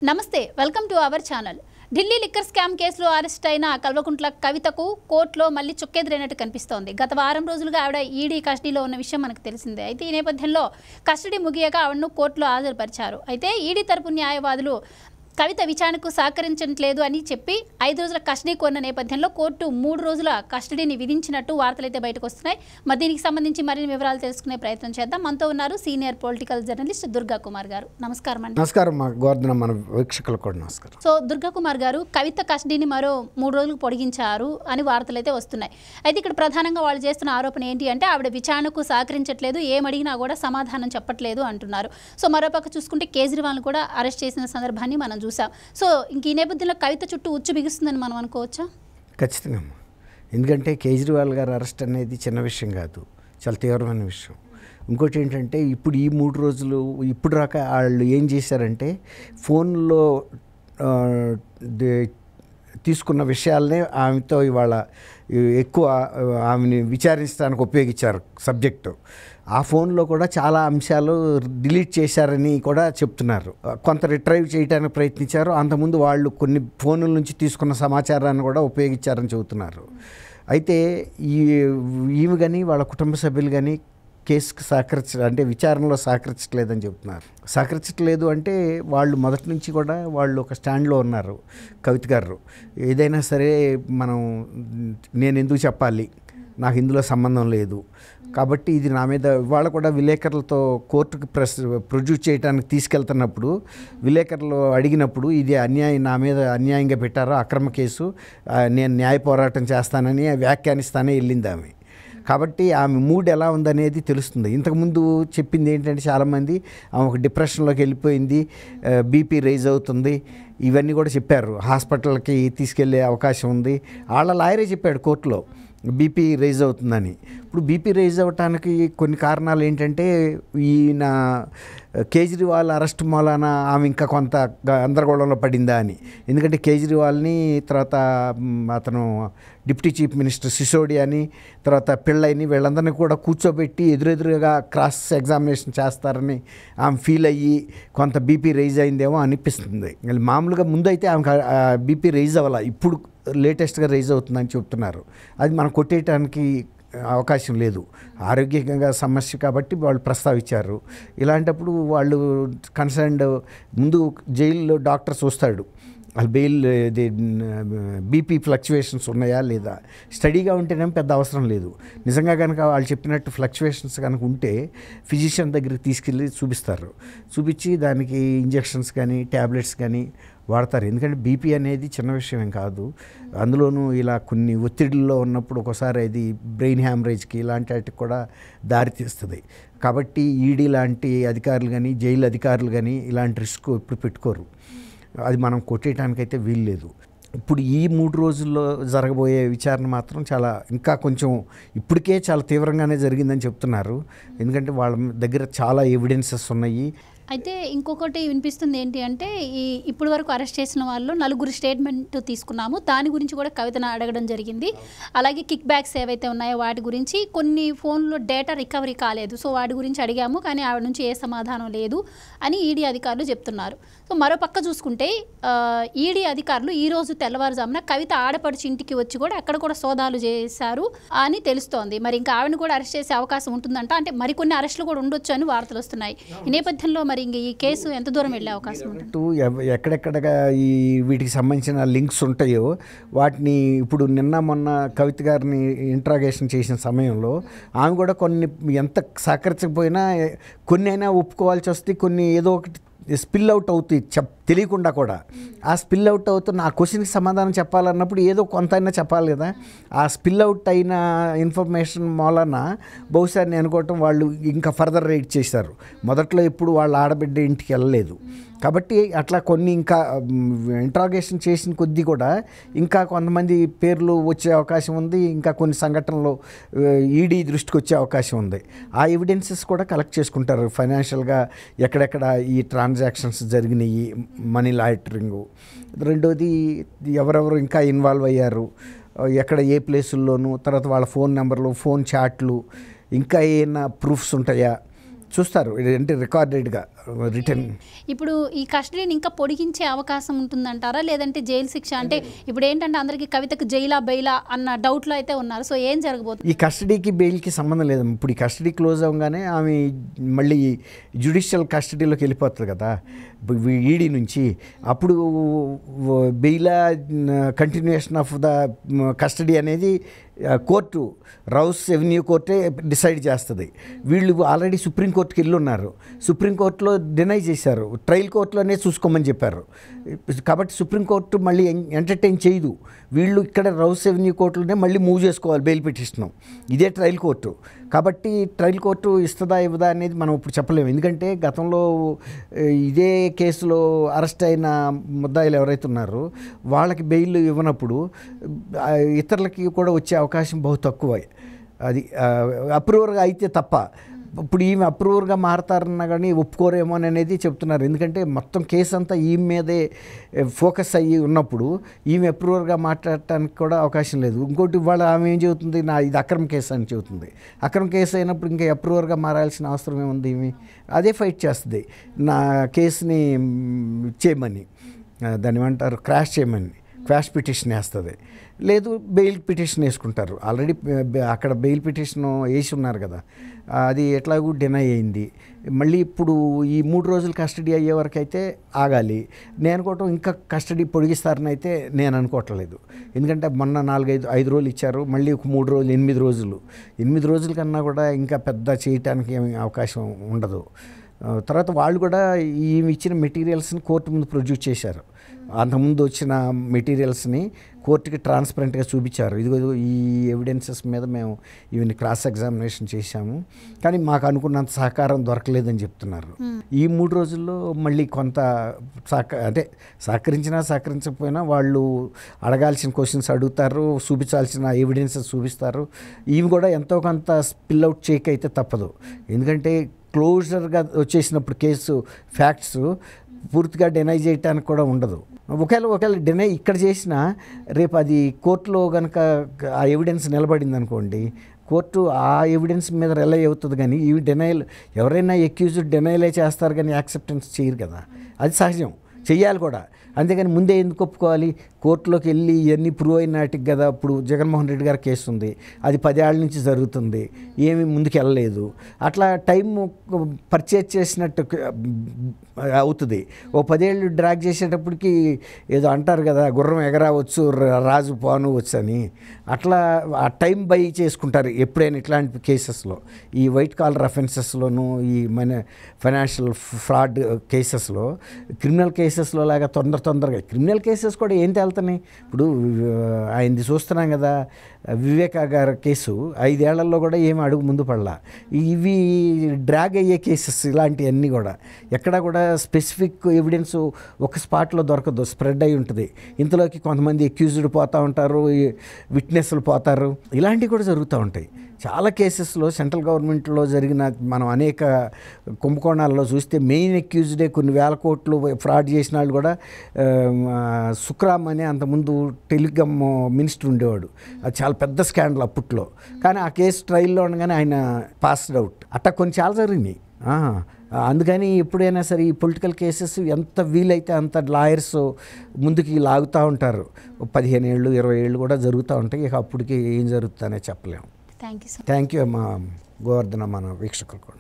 నమస్తే welcome to our channel. Delhi liquor scam కేసులో arrest అయిన కల్వకుంట్ల కవితకు కోర్టులో మళ్ళీ చుక్కెదురైనట్టు కనిపిస్తోంది. గత వారం రోజులుగా ఆవిడ ఈడీ కస్టడీలో ఉన్న విషయం మనకు తెలిసిందే. అయితే ఈ నేపథ్యంలో కస్టడీ ముగియగా ఆవిడను కోర్టులో హాజరుపరిచారు. అయితే ఈడీ తరపు న్యాయవాదులు కవిత విచారణకు సహకరించట్లేదు అని చెప్పి 5 రోజుల కస్టడీ కోరిన నేపథ్యంలో కోర్టు 3 రోజుల కస్టడీని విధించినట్టు వార్తలైతే బయటకు వస్తున్నాయి. మరి దీనికి సంబంధించి మరిన్ని వివరాలు తెలుసుకునే ప్రయత్నం చేద్దాం. మనతో ఉన్నారు senior political journalist Durga Kumar గారు. నమస్కారం అండి. నమస్కారం గోవర్ధన, మన వీక్షకులకు కూడా నమస్కారం. సో దుర్గా కుమార్ గారు, కవిత కస్టడీని మరో 3 రోజులకు పొడిగించారు అని వార్తలు అయితే వస్తున్నాయి. అయితే ఇక్కడ ప్రధానంగా వాళ్ళు చేస్తున్న ఆరోపణ ఏంటి అంటే ఆవిడ విచారణకు సహకరించట్లేదు, ఏమడిగినా కూడా సమాధానం చెప్పట్లేదు అంటున్నారు. సో మరోపక్క చూసుకుంటే కేజ్రీవాల్ను కూడా అరెస్ట్ చేసిన సందర్భాన్ని మనం చూసాం. సో ఇంక ఈ నేపథ్యంలో కవిత చుట్టూ ఉచ్చు బిగుస్తుందని మనం అనుకోవచ్చా? ఖచ్చితంగా. ఎందుకంటే కేజ్రీవాల్ గారు అరెస్ట్ అనేది చిన్న విషయం కాదు, చాలా తీవ్రమైన విషయం. ఇంకోటి ఏంటంటే ఇప్పుడు ఈ 3 రోజులు ఇప్పుడు రాక వాళ్ళు ఏం చేశారంటే ఫోన్లో తీసుకున్న విషయాలనే ఆమెతో ఇవాళ ఎక్కువ ఆమెని విచారించడానికి ఉపయోగించారు సబ్జెక్టు. ఆ ఫోన్లో కూడా చాలా అంశాలు డిలీట్ చేశారని కూడా చెప్తున్నారు. కొంత రిట్రైవ్ చేయడానికి ప్రయత్నించారు. అంతకుముందు వాళ్ళు కొన్ని ఫోన్ల నుంచి తీసుకున్న సమాచారాన్ని కూడా ఉపయోగించారని చెబుతున్నారు. అయితే ఈమె కానీ వాళ్ళ కుటుంబ సభ్యులు కానీ కేసుకు అంటే విచారణలో సహకరించట్లేదని చెబుతున్నారు. సహకరించట్లేదు అంటే వాళ్ళు మొదటి నుంచి కూడా వాళ్ళు ఒక స్టాండ్లో ఉన్నారు. కవిత గారు ఏదైనా సరే నేను ఎందుకు చెప్పాలి, నాకు ఇందులో సంబంధం లేదు కాబట్టి ఇది నా మీద ఇవాళ కూడా విలేకరులతో కోర్టుకు ప్రొడ్యూస్ చేయడానికి తీసుకెళ్తున్నప్పుడు విలేకరులు అడిగినప్పుడు ఇది నా మీద అన్యాయంగా పెట్టారో అక్రమ కేసు, నేను న్యాయ పోరాటం చేస్తానని వ్యాఖ్యానిస్తానే వెళ్ళింది ఆమె. కాబట్టి ఆమె మూడ్ ఎలా ఉందనేది తెలుస్తుంది. ఇంతకుముందు చెప్పింది ఏంటంటే చాలామంది ఆమె ఒక డిప్రెషన్లోకి వెళ్ళిపోయింది, బీపీ రైజ్ అవుతుంది, ఇవన్నీ కూడా చెప్పారు. హాస్పిటల్కి తీసుకెళ్లే అవకాశం ఉంది. వాళ్ళ లాయరే చెప్పాడు కోర్టులో బీపీ రైజ్ అవుతుందని. ఇప్పుడు బీపీ రైజ్ అవ్వటానికి కొన్ని కారణాలు ఏంటంటే ఈయన కేజ్రీవాల్ అరెస్ట్ మూలాన ఆమె ఇంకా కొంత గందరగోళంలో పడిందా అని. ఎందుకంటే కేజ్రీవాల్ని, తర్వాత అతను డిప్యూటీ చీఫ్ మినిస్టర్ సిసోడియాని, తర్వాత పిళ్ళైని, వీళ్ళందరినీ కూడా కూర్చోబెట్టి ఎదురెదురుగా క్రాస్ ఎగ్జామినేషన్ చేస్తారని ఆమె ఫీల్ అయ్యి కొంత బీపీ రైజ్ అయిందేమో అనిపిస్తుంది. మామూలుగా ముందు అయితే ఆమె బీపీ రైజ్ అవ్వాల, ఇప్పుడు లేటెస్ట్గా రైజ్ అవుతుందని చెప్తున్నారు. అది మనం కొట్టేయటానికి అవకాశం లేదు, ఆరోగ్యంగా సమస్య కాబట్టి వాళ్ళు ప్రస్తావించారు. ఇలాంటప్పుడు వాళ్ళు కన్సర్న్డ్ ముందు జైల్లో డాక్టర్ చూస్తాడు వాళ్ళు బీపీ ఫ్లక్చువేషన్స్ ఉన్నాయా లేదా. స్టడీగా ఉంటేనేమో పెద్ద అవసరం లేదు. నిజంగా కనుక వాళ్ళు చెప్పినట్టు ఫ్లక్చువేషన్స్ కనుక ఉంటే ఫిజిషియన్ దగ్గరికి తీసుకెళ్ళి చూపించి దానికి ఇంజెక్షన్స్ కానీ ట్యాబ్లెట్స్ కానీ వాడతారు. ఎందుకంటే బీపీ అనేది చిన్న విషయం ఏం కాదు. అందులోనూ ఇలా కొన్ని ఒత్తిడిల్లో ఉన్నప్పుడు ఒకసారి అది బ్రెయిన్ హ్యామరేజ్కి ఇలాంటి వాటికి కూడా దారితీస్తుంది. కాబట్టి ఈడీ లాంటి అధికారులు కానీ జైలు అధికారులు కానీ ఇలాంటి రిస్క్ ఇప్పుడు పెట్టుకోరు. అది మనం కొట్టేయటానికైతే వీలు లేదు. ఇప్పుడు ఈ 3 రోజుల్లో జరగబోయే విచారణ మాత్రం ఇంకా కొంచెం ఇప్పటికే చాలా తీవ్రంగానే జరిగిందని చెప్తున్నారు. ఎందుకంటే వాళ్ళ దగ్గర చాలా ఎవిడెన్సెస్ ఉన్నాయి. అయితే ఇంకొకటి వినిపిస్తుంది ఏంటి అంటే ఇప్పుడు వరకు అరెస్ట్ చేసిన వాళ్ళు 4 స్టేట్మెంట్ తీసుకున్నాము, దాని గురించి కూడా కవితను అడగడం జరిగింది. అలాగే కిక్ బ్యాక్స్ ఏవైతే ఉన్నాయో వాటి గురించి, కొన్ని ఫోన్లో డేటా రికవరీ కాలేదు, సో వాటి గురించి అడిగాము కానీ ఆవిడ నుంచి ఏ సమాధానం లేదు అని ఈడీ అధికారులు చెప్తున్నారు. సో మరో పక్క చూసుకుంటే ఈడీ అధికారులు ఈరోజు తెల్లవారుజామున కవిత ఆడపడుచు ఇంటికి వచ్చి కూడా అక్కడ కూడా సోదాలు చేశారు అని తెలుస్తోంది. మరి ఇంకా ఆవిడను కూడా అరెస్ట్ చేసే అవకాశం ఉంటుందంట, అంటే మరికొన్ని అరెస్టులు కూడా ఉండొచ్చు అని వార్తలు వస్తున్నాయి. ఈ నేపథ్యంలో మరి ఇంక ఈ కేసు ఎంత దూరం వెళ్ళే అవకాశం ఉంటుంది? ఎక్కడెక్కడ వీటికి సంబంధించిన లింక్స్ ఉంటాయో వాటిని ఇప్పుడు నిన్న మొన్న కవిత గారిని ఇంట్రాగేషన్ చేసిన సమయంలో ఆమె కూడా కొన్ని ఎంత సహకరించకపోయినా కొన్ని అయినా ఒప్పుకోవాల్సి వస్తే, కొన్ని ఏదో ఒకటి స్పిల్ అవుట్ అవుతాయి తెలియకుండా కూడా. ఆ స్పిల్ అవుట్ అవుతున్న ఆ క్వశ్చన్కి సమాధానం చెప్పాలన్నప్పుడు ఏదో కొంత అయినా చెప్పాలి కదా. ఆ స్పిల్ అవుట్ అయిన ఇన్ఫర్మేషన్ మూలన బహుశా నేను అనుకోవటం వాళ్ళు ఇంకా ఫర్దర్ రైడ్ చేశారు. మొదట్లో ఎప్పుడు వాళ్ళ ఆడబిడ్డ ఇంటికి వెళ్ళలేదు కాబట్టి అట్లా కొన్ని ఇంకా ఇంట్రాగేషన్ చేసిన కొద్దీ కూడా ఇంకా కొంతమంది పేర్లు వచ్చే అవకాశం ఉంది. ఇంకా కొన్ని సంఘటనలు ఈడీ దృష్టికి వచ్చే అవకాశం ఉంది. ఆ ఎవిడెన్సెస్ కూడా కలెక్ట్ చేసుకుంటారు. ఫైనాన్షియల్గా ఎక్కడెక్కడ ఈ ట్రాన్సాక్షన్స్ జరిగినాయి, మనీ లాండరింగు, రెండోది ఎవరెవరు ఇంకా ఇన్వాల్వ్ అయ్యారు, ఎక్కడ ఏ ప్లేసుల్లోనూ, తర్వాత వాళ్ళ ఫోన్ నెంబర్లు, ఫోన్ చాట్లు, ఇంకా ఏమైనా ప్రూఫ్స్ ఉంటాయా చూస్తారు. అంటే రికార్డెడ్గా రిటర్న్. ఇప్పుడు ఈ కస్టడీని ఇంకా పొడిగించే అవకాశం ఉంటుందంటారా, లేదంటే జైలు శిక్ష? అంటే ఇప్పుడు ఏంటంటే అందరికీ కవితకు జైలా బెయిలా అన్న డౌట్లో అయితే ఉన్నారు. సో ఏం జరగబోతుంది? ఈ కస్టడీకి బెయిల్కి సంబంధం లేదు. ఇప్పుడు ఈ కస్టడీ క్లోజ్ అవ్వగానే ఆమె మళ్ళీ జ్యుడిషియల్ కస్టడీలోకి వెళ్ళిపోతుంది కదా ఈడీ నుంచి. అప్పుడు బెయిలా కంటిన్యూషన్ ఆఫ్ ద కస్టడీ అనేది కోర్టు, రౌస్ రెవెన్యూ కోర్టే డిసైడ్ చేస్తుంది. వీళ్ళు ఆల్రెడీ సుప్రీంకోర్టుకి వెళ్ళి ఉన్నారు. సుప్రీంకోర్టులో డినై చేశారు, ట్రయల్ కోర్టులోనే చూసుకోమని చెప్పారు. కాబట్టి సుప్రీంకోర్టు మళ్ళీ ఎంటర్టైన్ చేయదు. వీళ్ళు ఇక్కడ రౌస్ రెవెన్యూ కోర్టులోనే మళ్ళీ మూవ్ చేసుకోవాలి బెయిల్ పిటిషన్. ఇదే ట్రయల్ కోర్టు. కాబట్టి ట్రయల్ కోర్టు ఇస్తుందా ఇవ్వదా అనేది మనం ఇప్పుడు చెప్పలేము. ఎందుకంటే గతంలో ఇదే కేసులో అరెస్ట్ అయిన ముద్దాయిలు ఎవరైతే ఉన్నారో వాళ్ళకి బెయిల్ ఇవ్వనప్పుడు ఇతరులకి కూడా వచ్చే అవకాశం బహు తక్కువ. అది అప్రూవర్గా అయితే తప్ప. ఇప్పుడు ఈమె అప్రూవర్గా మారతారన్నా కానీ ఒప్పుకోరేమో అనేది చెప్తున్నారు. ఎందుకంటే మొత్తం కేసు అంతా ఈమె మీదే ఫోకస్ అయ్యి ఉన్నప్పుడు ఈమె అప్రూవర్గా మాట్లాడటానికి కూడా అవకాశం లేదు. ఇంకోటి ఇవాళ ఆమె ఏం చెబుతుంది, ఇది అక్రమ కేసు అని చెబుతుంది. అక్రమ కేసు అయినప్పుడు ఇంకా అప్రూవర్గా మారాల్సిన అవసరం ఏముంది? ఈమె అదే ఫైట్ చేస్తుంది, నా కేసుని చేయమని, దాన్ని ఏమంటారు, క్రాష్ చేయమని క్వాష్ పిటిషన్ వేస్తుంది. లేదు బెయిల్ పిటిషన్ వేసుకుంటారు. ఆల్రెడీ అక్కడ బెయిల్ పిటిషన్ వేసి ఉన్నారు కదా, అది ఎట్లాగూ డినై అయింది. మళ్ళీ ఇప్పుడు ఈ 3 రోజులు కస్టడీ అయ్యే వరకు అయితే ఆగాలి. నేను అనుకోవటం ఇంకా కస్టడీ పొడిగిస్తారని అయితే నేను అనుకోవట్లేదు. ఎందుకంటే మొన్న 4-5 రోజులు ఇచ్చారు, మళ్ళీ ఒక 3 రోజులు 8 రోజులు. 8 రోజుల కన్నా కూడా ఇంకా పెద్ద చేయటానికి ఏమి అవకాశం ఉండదు. తర్వాత వాళ్ళు కూడా ఈ ఇచ్చిన మెటీరియల్స్ని కోర్టు ముందు ప్రొడ్యూస్ చేశారు. అంతకుముందు వచ్చిన మెటీరియల్స్ని కోర్టుకి ట్రాన్స్పరెంట్గా చూపించారు. ఇదిగో ఈ ఎవిడెన్సెస్ మీద మేము ఈవెన్ క్రాస్ ఎగ్జామినేషన్ చేశాము, కానీ మాకు అనుకున్నంత సహకారం దొరకలేదని చెప్తున్నారు. ఈ 3 రోజుల్లో మళ్ళీ కొంత సహకరించకపోయినా వాళ్ళు అడగాల్సిన క్వశ్చన్స్ అడుగుతారు, చూపించాల్సిన ఎవిడెన్సెస్ చూపిస్తారు. ఇవి కూడా ఎంతో కొంత స్పిల్ అవుట్ చేయకైతే తప్పదు. ఎందుకంటే క్లోజర్గా వచ్చేసినప్పుడు కేసు ఫ్యాక్ట్స్ పూర్తిగా డినై చేయడానికి కూడా ఉండదు. ఒకవేళ డినై ఇక్కడ చేసినా రేపు అది కోర్టులో కనుక ఆ ఎవిడెన్స్ నిలబడింది అనుకోండి, కోర్టు ఆ ఎవిడెన్స్ మీద రిలై అవుతుంది. కానీ ఈ డినైల్ ఎవరైనా ఎక్యూజ్డ్ డినైలే చేస్తారు కానీ యాక్సెప్టెన్స్ చేయరు కదా, అది సహజం, చెయ్యాలి కూడా. అంతేగాని ముందే ఎందుకు ఒప్పుకోవాలి? కోర్టులోకి వెళ్ళి ఇవన్నీ ప్రూవ్ అయిన నాటికి కదా. ఇప్పుడు జగన్మోహన్ రెడ్డి గారి కేసు ఉంది, అది 10 ఏళ్ల నుంచి జరుగుతుంది, ఏమీ ముందుకు వెళ్ళలేదు. అట్లా టైం పర్చేజ్ చేసినట్టు అవుతుంది. ఓ 10 ఏళ్ళు డ్రాగ్ చేసేటప్పటికి ఏదో అంటారు కదా, గుర్రం ఎగరావచ్చు రాజు పోనవచ్చు అని. అట్లా ఆ టైం బై చేసుకుంటారు ఎప్పుడైనా ఇట్లాంటి కేసెస్లో. ఈ వైట్ కాలర్ అఫెన్సెస్లోనూ, ఈ ఫైనాన్షియల్ ఫ్రాడ్ కేసెస్లో, క్రిమినల్ కేసెస్లో లాగా తొందరగా క్రిమినల్ కేసెస్ కూడా ఏం తేలుతున్నాయి. ఇప్పుడు ఆయనది చూస్తున్నాం కదా, వివేకా గారి కేసు 5 ఏళ్లలో కూడా ఏమి అడుగు ముందు పడలా. ఇవి డ్రాగ్ అయ్యే కేసెస్ ఇలాంటివన్నీ కూడా ఎక్కడా కూడా స్పెసిఫిక్ ఎవిడెన్స్ ఒక స్పాట్లో దొరకదు, స్ప్రెడ్ అయి ఉంటుంది. ఇంతలోకి కొంతమంది అక్యూజ్డ్ పోతూ ఉంటారు, విట్నెస్లు పోతారు, ఇలాంటివి కూడా జరుగుతూ ఉంటాయి. చాలా కేసెస్లో సెంట్రల్ గవర్నమెంట్లో జరిగిన మనం అనేక కుంభకోణాల్లో చూస్తే మెయిన్ అక్యూజ్డే కొన్ని వేల కోట్లు ఫ్రాడ్ చేసిన వాళ్ళు కూడా. సుఖ్రామ్ అనే అంతకుముందు టెలికామ్ మినిస్టర్ ఉండేవాడు, అది చాలా పెద్ద స్కాండల్ అప్పట్లో. కానీ ఆ కేసు ట్రయల్లో ఉండగానే ఆయన పాస్డ్ అవుట్. అట్టా కొన్ని చాలా జరిగినాయి. అందుకని ఎప్పుడైనా సరే ఈ పొలిటికల్ కేసెస్ ఎంత వీలైతే అంత లాయర్స్ ముందుకి లాగుతూ ఉంటారు. 15 ఏళ్ళు 20 ఏళ్ళు కూడా జరుగుతూ ఉంటాయి. ఇక అప్పటికి ఏం జరుగుతుందనే చెప్పలేము. Thank you. థ్యాంక్ యూ అమ్మా గోవర్ధన, మన వీక్షకులు కూడా.